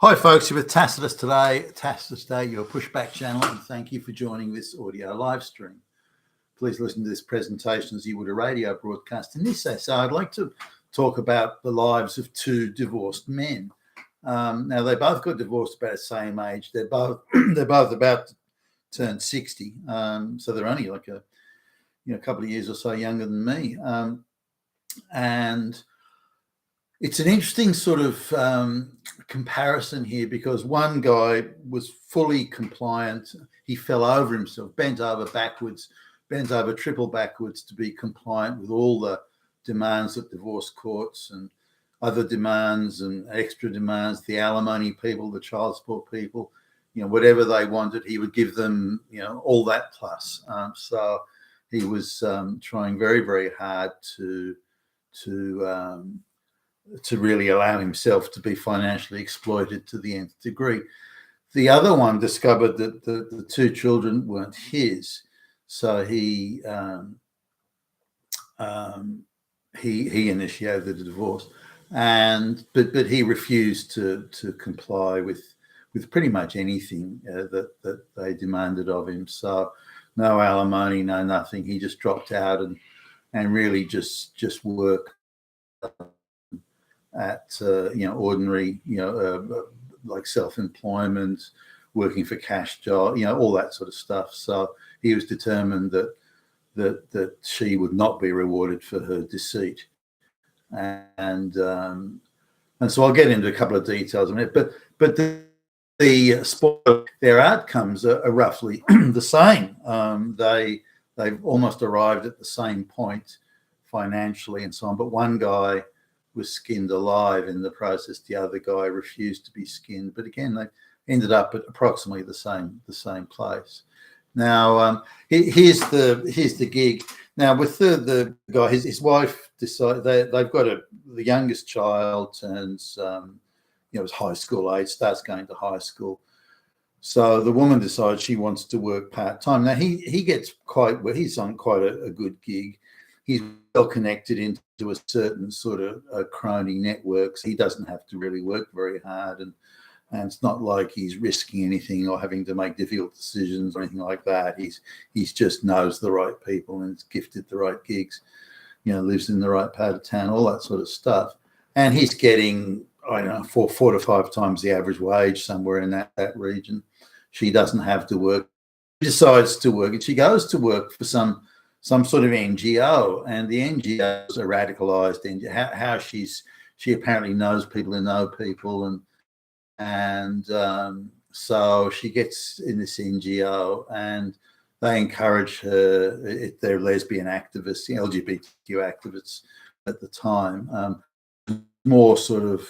Hi folks, you're with Tacitus today. Tacitus Today, your pushback channel, and thank you for joining this audio live stream. Please listen to this presentation as you would a radio broadcast. In this essay, I'd like to talk about the lives of two divorced men. Now, they both got divorced about the same age. They're both about to turn 60, so they're only like a couple of years or so younger than me. And it's an interesting sort of comparison here because one guy was fully compliant. He fell over himself, bent over triple backwards to be compliant with all the demands of divorce courts and other demands and extra demands, the alimony people, the child support people, whatever they wanted, he would give them, all that plus. So he was trying very, very hard to really allow himself to be financially exploited to the nth degree. The other one discovered that the two children weren't his, so he initiated the divorce, but he refused to comply with pretty much anything that they demanded of him. So no alimony, no nothing. He just dropped out and really just worked at ordinary, like self-employment, working for cash job, all that sort of stuff. So he was determined that she would not be rewarded for her deceit, and so I'll get into a couple of details on it. But their outcomes are roughly the same. They've almost arrived at the same point financially and so on. But one guy was skinned alive in the process. The other guy refused to be skinned. But again, they ended up at approximately the same place. Now, here's the gig. Now, with the guy, his wife decided they've got the youngest child turns, is high school age, starts going to high school. So the woman decides she wants to work part-time. Now, he's on quite a good gig. He's well connected into a certain sort of crony network. So he doesn't have to really work very hard, and it's not like he's risking anything or having to make difficult decisions or anything like that. He's just knows the right people and is gifted the right gigs. Lives in the right part of town, all that sort of stuff. And he's getting, I don't know, four to five times the average wage somewhere in that region. She doesn't have to work. She decides to work, and she goes to work for some sort of NGO, and the NGO is a radicalized NGO. How she apparently knows people who know people, and so she gets in this NGO, and they encourage her. They're lesbian activists, LGBTQ activists at the time, more sort of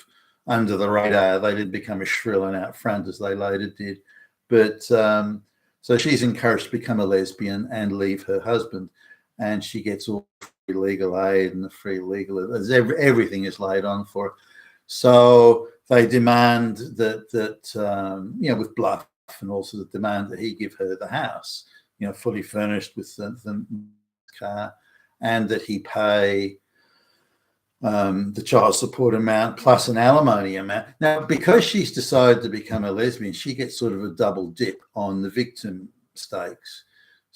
under the radar. They didn't become as shrill and out front as they later did, but so she's encouraged to become a lesbian and leave her husband, and she gets all free legal aid and the free legal, everything is laid on for her. So they demand that with bluff and also the demand that he give her the house, fully furnished with the car, and that he pay the child support amount plus an alimony amount. Now, because she's decided to become a lesbian, she gets sort of a double dip on the victim stakes.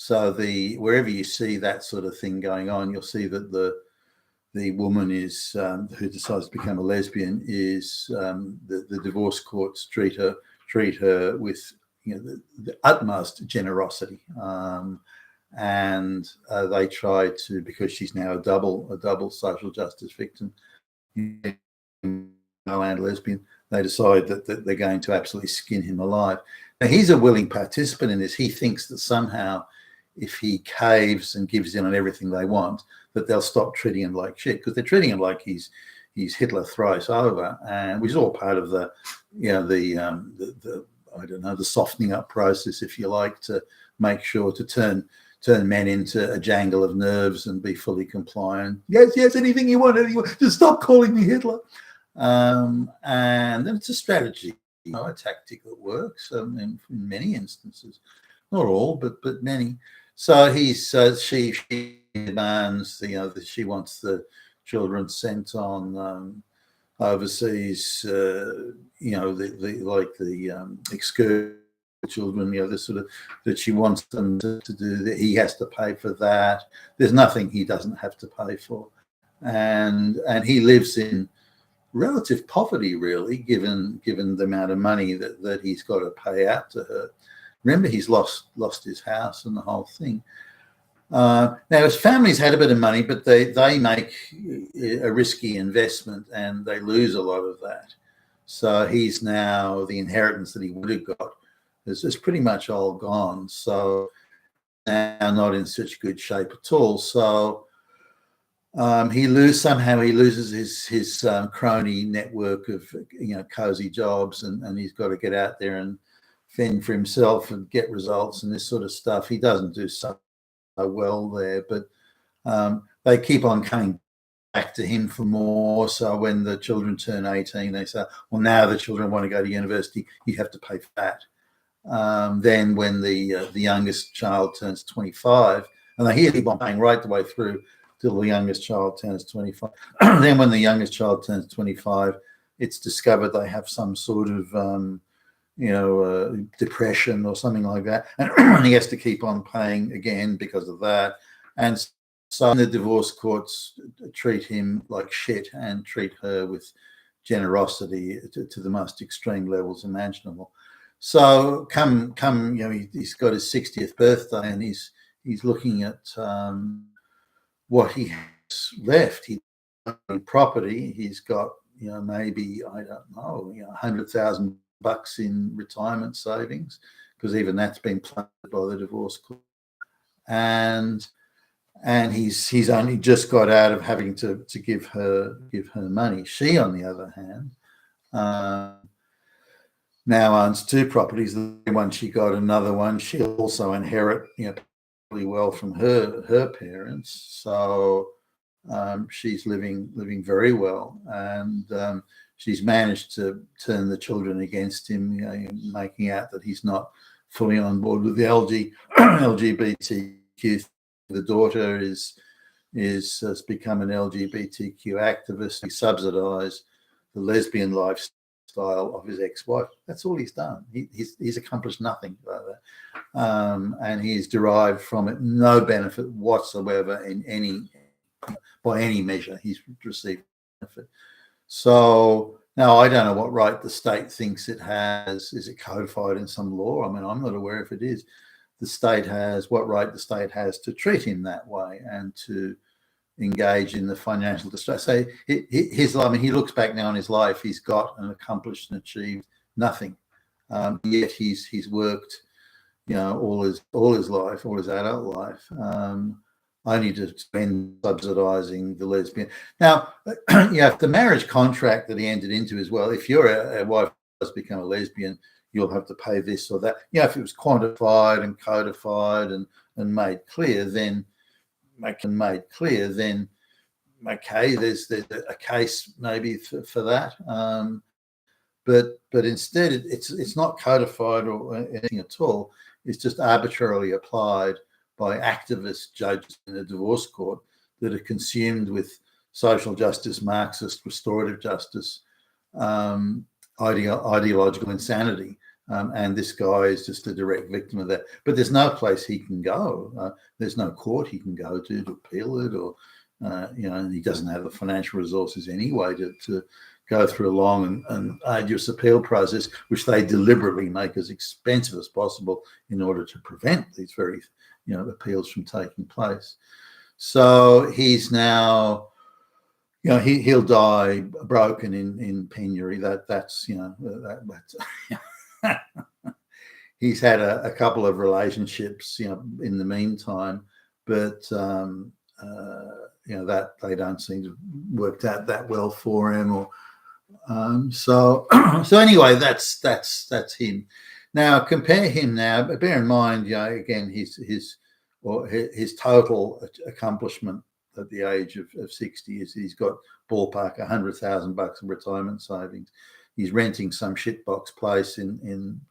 So wherever you see that sort of thing going on, you'll see that the woman is who decides to become a lesbian is the divorce courts treat her with the utmost generosity. And they try to, because she's now a double social justice victim and lesbian, they decide that they're going to absolutely skin him alive. Now, he's a willing participant in this. He thinks that somehow if he caves and gives in on everything they want, that they'll stop treating him like shit, because they're treating him like he's Hitler thrice over, and which is all part of the I don't know, the softening up process, if you like, to make sure to turn men into a jangle of nerves and be fully compliant. Yes, anything you want, just stop calling me Hitler. And then it's a strategy, a tactic that works in many instances, not all, but many. So she demands, that she wants the children sent on overseas, the excursion children, the sort of that she wants them to do, that he has to pay for that. There's nothing he doesn't have to pay for. And he lives in relative poverty, really, given the amount of money that he's got to pay out to her. Remember, he's lost his house and the whole thing. Now, his family's had a bit of money, but they make a risky investment and they lose a lot of that. So he's now, the inheritance that he would have got is pretty much all gone. So now not in such good shape at all. So he loses his crony network of cozy jobs, and he's got to get out there and fend for himself and get results and this sort of stuff. He doesn't do so well there, but they keep on coming back to him for more. So when the children turn 18, they say, well, now the children want to go to university, you have to pay for that. Then when the youngest child turns 25, and they keep on paying right the way through till the youngest child turns 25. Then when the youngest child turns 25, it's discovered they have some sort of depression or something like that, and he has to keep on paying again because of that. And so the divorce courts treat him like shit and treat her with generosity to the most extreme levels imaginable. So he's got his 60th birthday, and he's looking at what he has left. He's got property. He's got maybe, I don't know, $100,000 in retirement savings, because even that's been planted by the divorce court. And he's only just got out of having to give her money. She, on the other hand, now owns 2 properties. The one she got, another one she'll also inherit, pretty well from her parents. So she's living very well, and she's managed to turn the children against him, making out that he's not fully on board with the LGBTQ. The daughter has become an LGBTQ activist. He subsidised the lesbian lifestyle of his ex-wife. That's all he's done. He's accomplished nothing like that, and he's derived from it no benefit whatsoever by any measure. He's received benefit. So now I don't know what right the state thinks it has. Is it codified in some law? I mean, I'm not aware if it is. What right the state has to treat him that way and to engage in the financial distress. So he looks back now on his life. He's got and accomplished and achieved nothing. Yet he's worked, all his life, all his adult life, only to spend subsidising the lesbian. Now, the marriage contract that he entered into as well, if you're a wife who does become a lesbian, you'll have to pay this or that. If it was quantified and codified and made clear, then okay, there's a case maybe for that. But instead, it's not codified or anything at all. It's just arbitrarily applied by activist judges in the divorce court that are consumed with social justice, Marxist, restorative justice, ideological insanity. And this guy is just a direct victim of that. But there's no place he can go. There's no court he can go to appeal it, or and he doesn't have the financial resources anyway to go through a long and arduous appeal process, which they deliberately make as expensive as possible in order to prevent these very appeals from taking place. So he's now, he'll die broken in penury. That's he's had a couple of relationships, in the meantime, but that they don't seem to have worked out that well for him. Or so anyway, that's him. Now compare him now, but bear in mind, again, his total accomplishment at the age of 60 is he's got ballpark $100,000 in retirement savings. He's renting some shitbox place in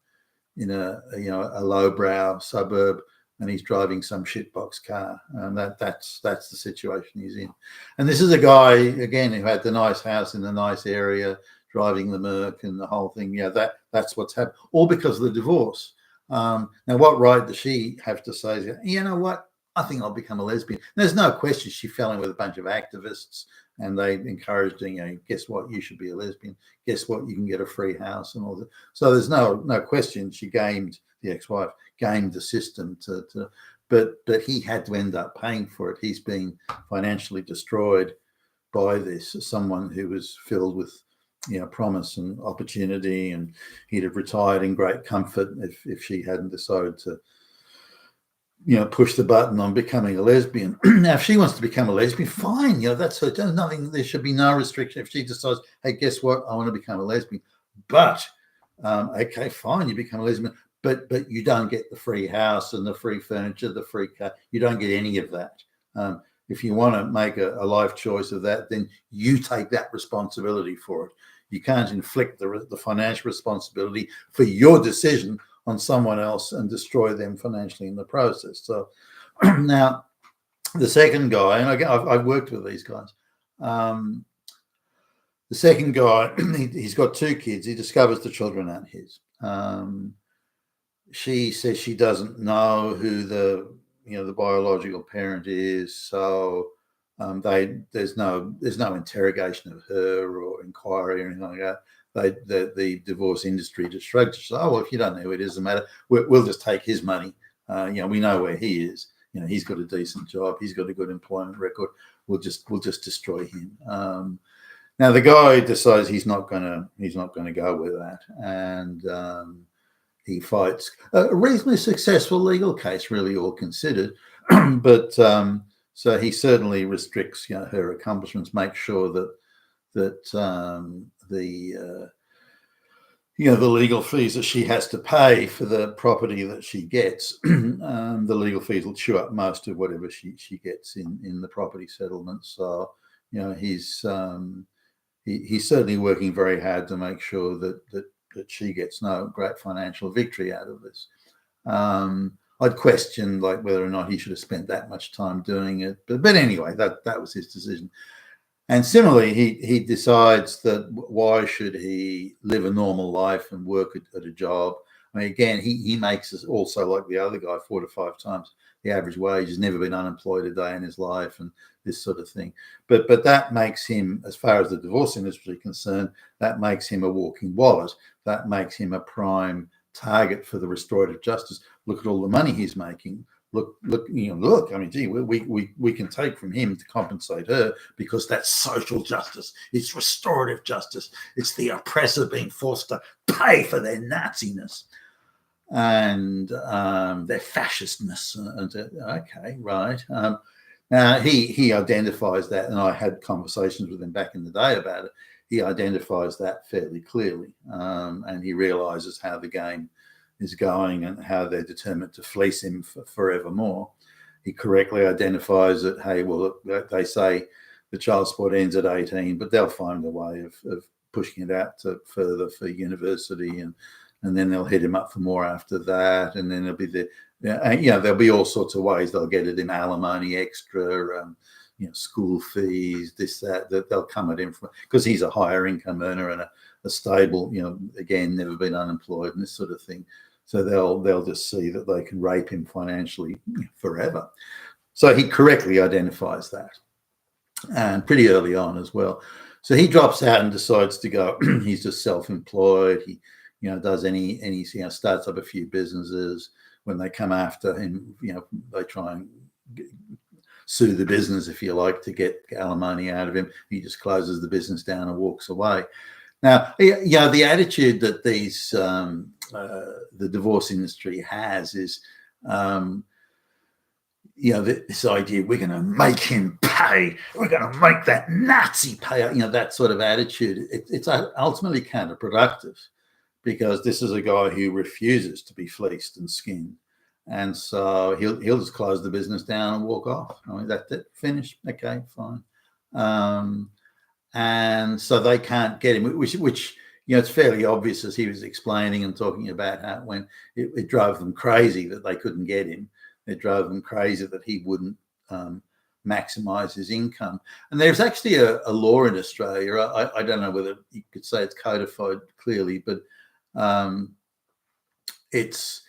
a lowbrow suburb and he's driving some shitbox car. And that's the situation he's in. And this is a guy, again, who had the nice house in the nice area, driving the Merc and the whole thing. Yeah, that's what's happened, all because of the divorce. Now, what right does she have to say? You know what? I think I'll become a lesbian. There's no question she fell in with a bunch of activists, and they encouraged her, guess what? You should be a lesbian. Guess what? You can get a free house and all that. So there's no question she gamed, the ex-wife gamed the system but he had to end up paying for it. He's been financially destroyed by this. Someone who was filled with promise and opportunity, and he'd have retired in great comfort if she hadn't decided to push the button on becoming a lesbian. Now, if she wants to become a lesbian, fine. That's her. There's nothing. There should be no restriction. If she decides, hey, guess what? I want to become a lesbian. But okay, fine. You become a lesbian, but you don't get the free house and the free furniture, the free car. You don't get any of that. If you want to make a life choice of that, then you take that responsibility for it. You can't inflict the financial responsibility for your decision on someone else and destroy them financially in the process. So now the second guy, and I've worked with these guys. The second guy, he's got 2 kids. He discovers the children aren't his. She says she doesn't know who the biological parent is. So there's no interrogation of her or inquiry or anything like that. The divorce industry just shrugged. Oh, well, if you don't know who it is, doesn't matter. We'll just take his money. We know where he is. He's got a decent job. He's got a good employment record. We'll just destroy him. Now the guy decides he's not gonna go with that, and he fights a reasonably successful legal case, really, all considered. But so he certainly restricts her accomplishments, makes sure that the legal fees that she has to pay for the property that she gets, the legal fees will chew up most of whatever she gets in the property settlement. So he's certainly working very hard to make sure that she gets no great financial victory out of this. I'd question whether or not he should have spent that much time doing it, but anyway, that was his decision. And similarly, he decides that why should he live a normal life and work at a job? I mean, again, he makes us also, like the other guy, 4 to 5 times the average wage. He's never been unemployed a day in his life, and this sort of thing. But that makes him, as far as the divorce industry is concerned, that makes him a walking wallet. That makes him a prime target for the restorative justice. Look at all the money he's making. Look. I mean, gee, we can take from him to compensate her, because that's social justice. It's restorative justice. It's the oppressor being forced to pay for their Naziness and their fascistness. Okay, right. Now he identifies that, and I had conversations with him back in the day about it. He identifies that fairly clearly, and he realizes how the game is going and how they're determined to fleece him forevermore. He correctly identifies that, hey, well, they say the child support ends at 18, but they'll find a way of pushing it out to further for university, and then they'll hit him up for more after that, and then there'll be all sorts of ways they'll get at him: alimony, extra, school fees, this, that they'll come at him because he's a higher income earner and a stable, again, never been unemployed and this sort of thing. So they'll just see that they can rape him financially forever. So he correctly identifies that, and pretty early on as well. So he drops out and decides to go. He's just self-employed. He does any starts up a few businesses. When they come after him, they try and sue the business, if you like, to get alimony out of him. He just closes the business down and walks away. Now, the attitude that these the divorce industry has is, this idea, we're going to make him pay. We're going to make that Nazi pay. That sort of attitude. It's ultimately counterproductive, because this is a guy who refuses to be fleeced and skinned. And so he'll just close the business down and walk off. I mean, that's it, finished. Okay, fine. And so they can't get him, which it's fairly obvious, as he was explaining and talking about how when it drove them crazy that they couldn't get him. it drove him crazy that he wouldn't maximize his income. And there's actually a law in Australia. I don't know whether you could say it's codified clearly, but it's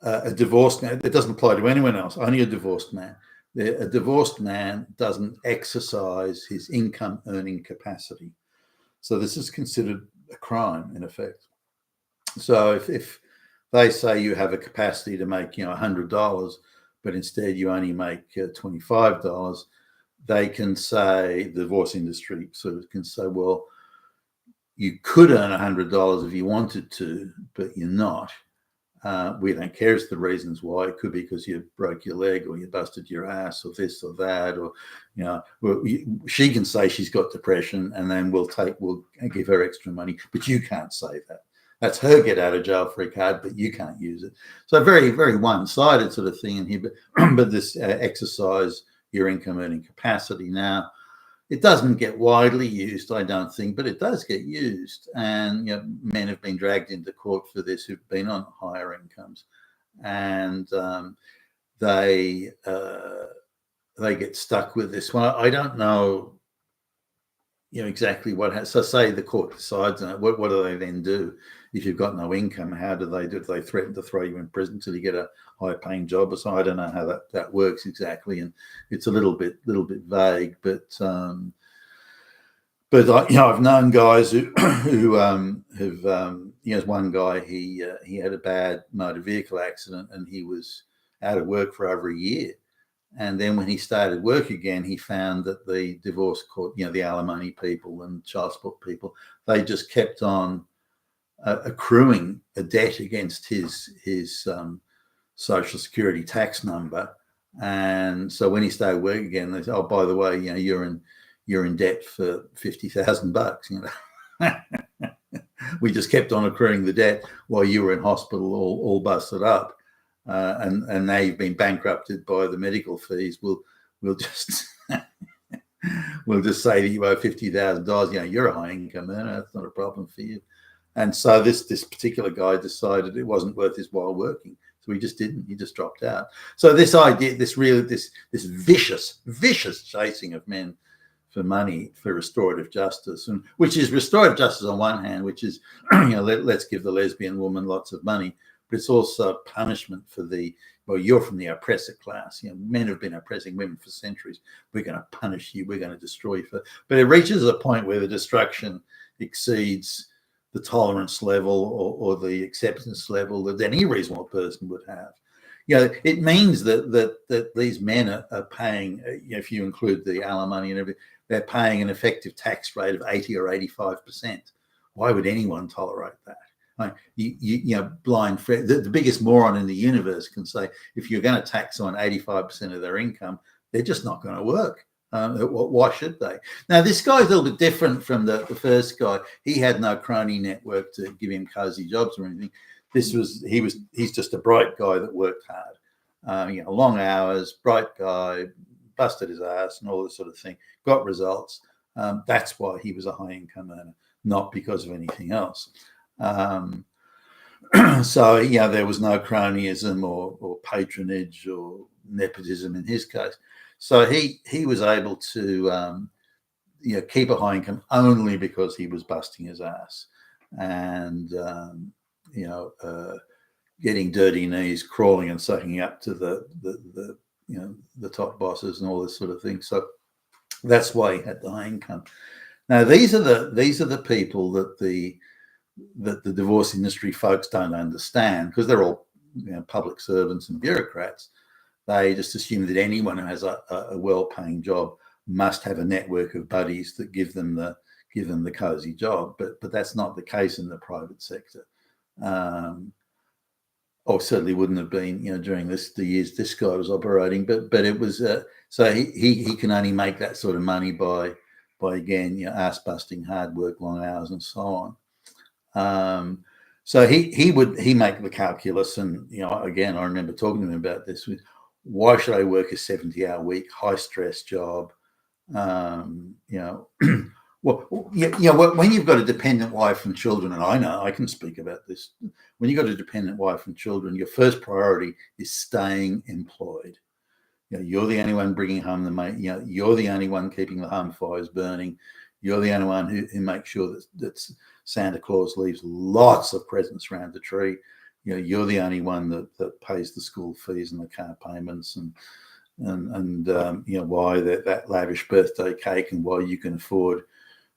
a divorced man. It doesn't apply to anyone else, only a divorced man. A divorced man doesn't exercise his income earning capacity. So this is considered a crime, in effect. So if they say you have a capacity to make, $100, but instead you only make $25, they can say, the divorce industry sort of can say, well, you could earn $100 if you wanted to, but you're not. We don't care as the reasons why. It could be because you broke your leg or you busted your ass or this or that, or she can say she's got depression, and then we'll give her extra money, but you can't say that. That's her get out of jail free card, but you can't use it. So very, very one-sided sort of thing in here. But this exercise your income earning capacity. Now, it doesn't get widely used, I don't think, but it does get used. And men have been dragged into court for this who've been on higher incomes, and they get stuck with this one. I don't know, exactly what has. So say the court decides on it. What do they then do if you've got no income? How do they do it? Do they threaten to throw you in prison till you get a high-paying job or so? I don't know how that works exactly, and it's a little bit vague. But I've known guys who have one guy, he had a bad motor vehicle accident and he was out of work for over a year. And then when he started work again, he found that the divorce court, the alimony people and child support people, they just kept on accruing a debt against his Social Security tax number. And so when he started work again, they said, "Oh, by the way, you're in debt for $50,000. We just kept on accruing the debt while you were in hospital, all busted up, and now you've been bankrupted by the medical fees. We'll just we'll just say that you owe $50,000. You're a high income earner. That's not a problem for you." And so this particular guy decided it wasn't worth his while working. So he just didn't. He just dropped out. So this idea, this vicious chasing of men for money for restorative justice, and which is restorative justice on one hand, which is let's give the lesbian woman lots of money, but it's also punishment for you're from the oppressor class. Men have been oppressing women for centuries. We're going to punish you. We're going to destroy you. But it reaches a point where the destruction exceeds the tolerance level or the acceptance level that any reasonable person would have. It means that these men are paying, if you include the alimony and everything, they're paying an effective tax rate of 80 or 85%. Why would anyone tolerate that? Blind Fred, the biggest moron in the universe, can say if you're going to tax on 85% of their income, they're just not going to work. Why should they? Now, this guy's a little bit different from the first guy. He had no crony network to give him cozy jobs or anything. He's just a bright guy that worked hard. Long hours, bright guy, busted his ass and all this sort of thing, got results. That's why he was a high income earner, not because of anything else. So there was no cronyism or patronage or nepotism in his case. So he was able to keep a high income only because he was busting his ass and getting dirty knees, crawling and sucking up to the top bosses and all this sort of thing. So that's why he had the high income. Now these are the people that the divorce industry folks don't understand, because they're all public servants and bureaucrats. They just assume that anyone who has a well-paying job must have a network of buddies that give them the cozy job, but that's not the case in the private sector. Or certainly wouldn't have been, during the years this guy was operating. But it was so he can only make that sort of money by again, ass busting, hard work, long hours, and so on. So he make the calculus, and again, I remember talking to him about this. Why should I work a 70-hour week, high stress job? Well, when you've got a dependent wife and children, and I know I can speak about this, when you've got a dependent wife and children, your first priority is staying employed. You're the only one bringing home the mate. You're the only one keeping the home fires burning. You're the only one who makes sure that Santa Claus leaves lots of presents around the tree. You're the only one that pays the school fees and the car payments and why that lavish birthday cake and why you can afford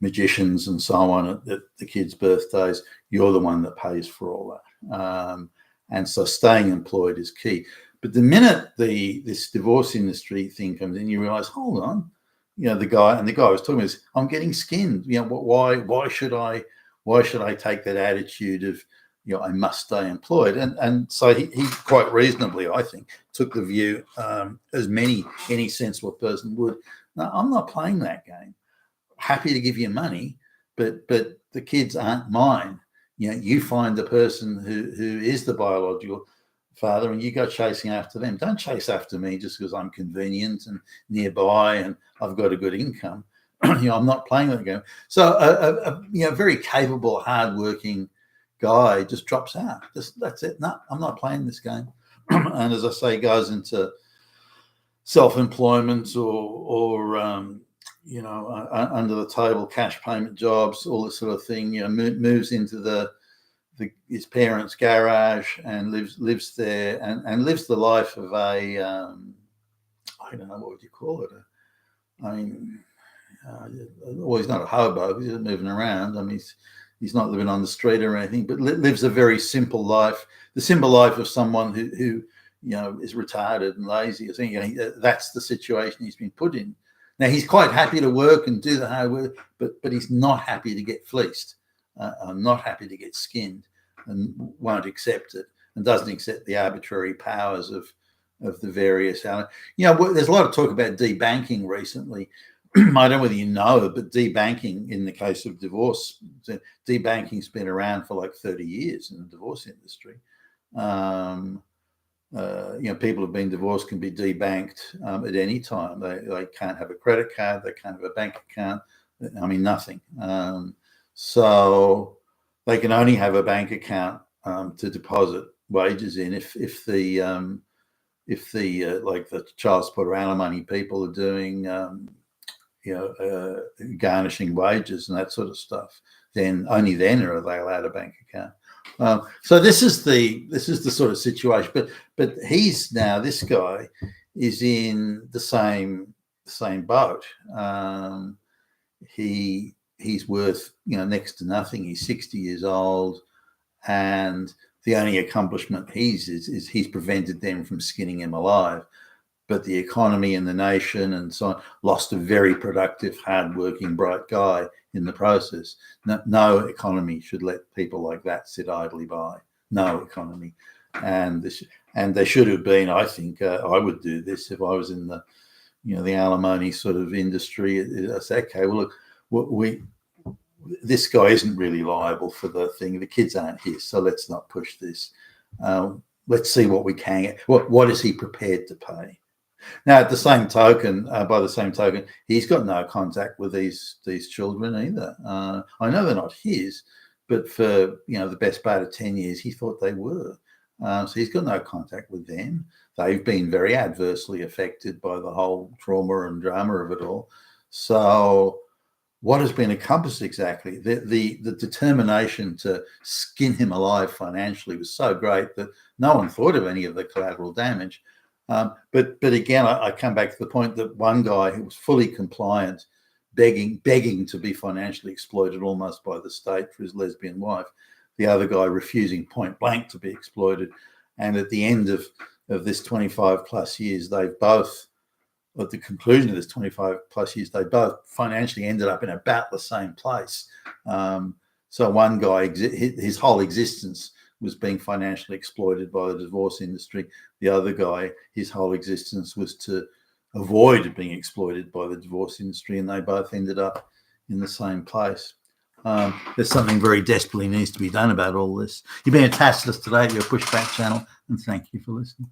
magicians and so on at the kids' birthdays. You're the one that pays for all that. And so staying employed is key. But the minute this divorce industry thing comes in, you realize, hold on, the guy was talking about, I'm getting skinned. Why should I take that attitude of, I must stay employed? And so he quite reasonably, I think, took the view, as any sensible person would, no, I'm not playing that game. Happy to give you money, but the kids aren't mine. You find the person who is the biological father and you go chasing after them. Don't chase after me just because I'm convenient and nearby and I've got a good income. I'm not playing that game. So a very capable, hardworking guy just drops out. That's it. No, I'm not playing this game. And as I say, goes into self-employment or under the table cash payment jobs, all this sort of thing. Moves into his parents' garage and lives there and lives the life of a I don't know, what would you call it? He's not a hobo. He's moving around. I mean, he's not living on the street or anything, but lives a very simple life. The simple life of someone who is retarded and lazy. I think that's the situation he's been put in. Now he's quite happy to work and do the hard work, but he's not happy to get fleeced. Not happy to get skinned, and won't accept it, and doesn't accept the arbitrary powers of the various. There's a lot of talk about debanking recently. I don't know whether you know, but debanking in the case of divorce, debanking's been around for like 30 years in the divorce industry. People who've been divorced can be debanked at any time. They can't have a credit card. They can't have a bank account. I mean, nothing. So they can only have a bank account to deposit wages in if the child support or alimony people are doing garnishing wages and that sort of stuff. Then only then are they allowed a bank account. So this is the sort of situation. But this guy is in the same boat. He's worth next to nothing. He's 60 years old, and the only accomplishment is he's prevented them from skinning him alive. But the economy and the nation and so on lost a very productive, hardworking, bright guy in the process. No economy should let people like that sit idly by. No economy, and they should have been. I think I would do this if I was in the alimony sort of industry. I say, okay, well, look, this guy isn't really liable for the thing. The kids aren't his, so let's not push this. Let's see what we can get. What is he prepared to pay? Now, at the same token, he's got no contact with these children either. I know they're not his, but for the best part of 10 years, he thought they were. So he's got no contact with them. They've been very adversely affected by the whole trauma and drama of it all. So what has been accomplished exactly? The determination to skin him alive financially was so great that no one thought of any of the collateral damage. But again, I come back to the point that one guy who was fully compliant, begging to be financially exploited almost by the state for his lesbian wife, the other guy refusing point blank to be exploited. And at the end of this 25 plus years, at the conclusion of this 25 plus years, they both financially ended up in about the same place. So one guy, his whole existence was being financially exploited by the divorce industry. The other guy, his whole existence was to avoid being exploited by the divorce industry, and they both ended up in the same place. There's something very desperately needs to be done about all this. You've been attached to us today to your Pushback channel, and thank you for listening.